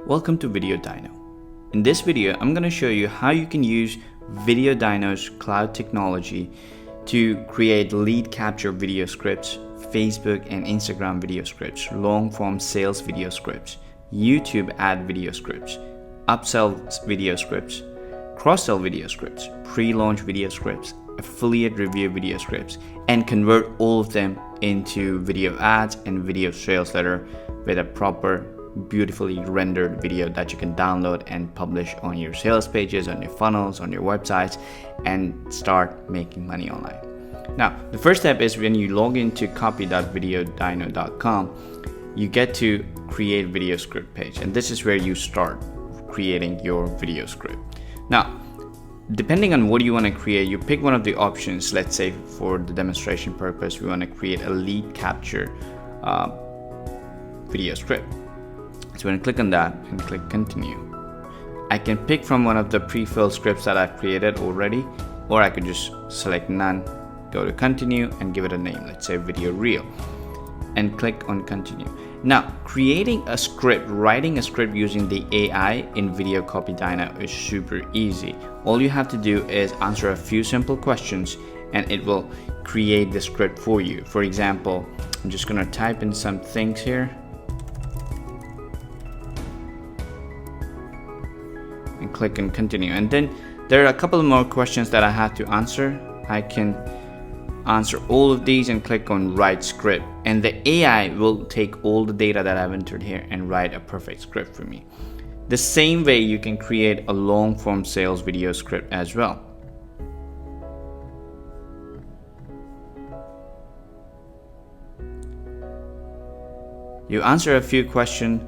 Welcome to VideoDyone. In this video, I'm going to show you how you can use VideoDyno's cloud technology to create lead capture video scripts, Facebook and Instagram video scripts, long-form sales video scripts, YouTube ad video scripts, upsell video scripts, cross-sell video scripts, pre-launch video scripts, affiliate review video scripts, and convert all of them into video ads and video sales letter with a proper beautifully rendered video that you can download and publish on your sales pages, on your funnels, on your websites, and start making money online. Now, the first step is when you log into copy.videodyone.com, you get to create video script page, and this is where you start creating your video script. Now, depending on what you want to create, you pick one of the options. Let's say for the demonstration purpose, we want to create a lead capture video script. So I'm going to click on that and click continue. I can pick from one of the pre-filled scripts that I've created already, or I could just select none, go to continue and give it a name. Let's say video reel, and click on continue. Now, creating a script, writing a script using the AI in Video CopyDyno is super easy. All you have to do is answer a few simple questions and it will create the script for you. For example, I'm just going to type in some things here and click on continue. And then there are a couple more questions that I have to answer. I can answer all of these and click on write script, and the AI will take all the data that I've entered here and write a perfect script for me. The same way you can create a long form sales video script as well. You answer a few questions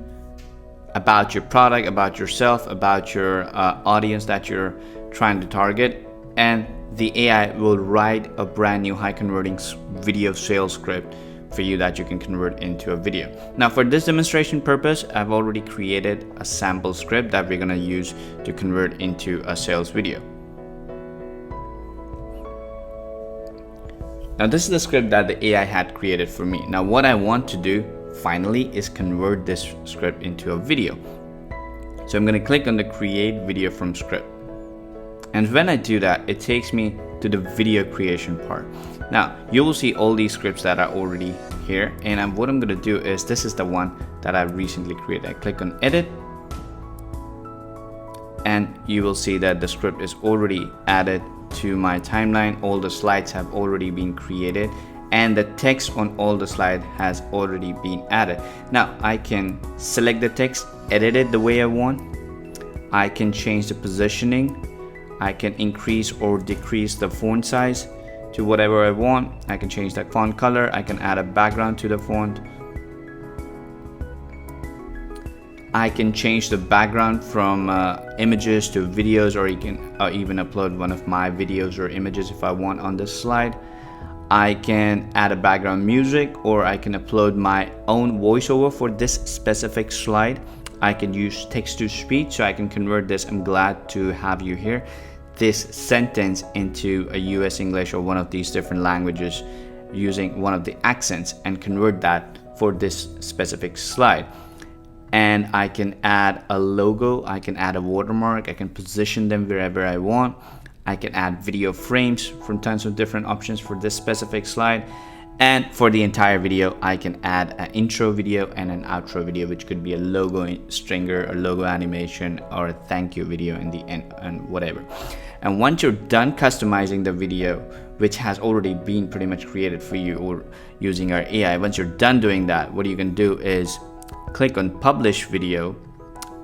about your product, about yourself, about your audience that you're trying to target, and the AI will write a brand new high converting video sales script for you that you can convert into a video. Now, for this demonstration purpose, I've already created a sample script that we're going to use to convert into a sales video. Now, this is the script that the AI had created for me. Now, what I want to do finally is convert this script into a video. So I'm going to click on the create video from script. And when I do that, it takes me to the video creation part. Now, you will see all these scripts that are already here. And what I'm going to do is, this is the one that I recently created. I click on edit. And you will see that the script is already added to my timeline. All the slides have already been created, and the text on all the slide has already been added. Now, I can select the text, edit it the way I want. I can change the positioning. I can increase or decrease the font size to whatever I want. I can change the font color. I can add a background to the font. I can change the background from images to videos, or you can even upload one of my videos or images if I want on this slide. I can add a background music, or I can upload my own voiceover for this specific slide. I can use text to speech, so I can convert this "I'm glad to have you here," this sentence into a US English or one of these different languages using one of the accents, and convert that for this specific slide. And I can add a logo, I can add a watermark, I can position them wherever I want. I can add video frames from tons of different options for this specific slide. And for the entire video, I can add an intro video and an outro video, which could be a logo stringer, a logo animation, or a thank you video in the end, and whatever. And once you're done customizing the video, which has already been pretty much created for you or using our AI, once you're done doing that, what you can do is click on publish video,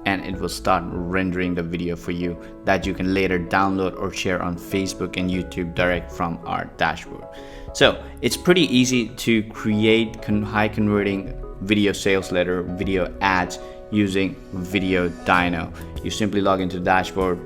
and it will start rendering the video for you that you can later download or share on Facebook and YouTube direct from our dashboard. So it's pretty easy to create high converting video sales letter, video ads using VideoDyone. You simply log into the dashboard,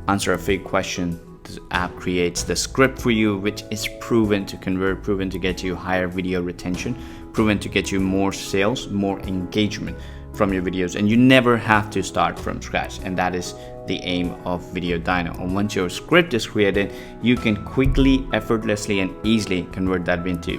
answer a few questions. The app creates the script for you, which is proven to convert, proven to get you higher video retention, proven to get you more sales, more engagement from your videos, and you never have to start from scratch. And that is the aim of VideoDyone. And once your script is created, you can quickly, effortlessly, and easily convert that into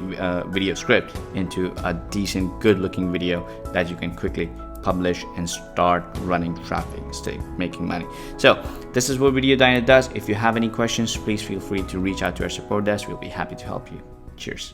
video script into a decent, good looking video that you can quickly publish and start running traffic, start making money. So this is what VideoDyone does. If you have any questions, please feel free to reach out to our support desk. We'll be happy to help you. Cheers.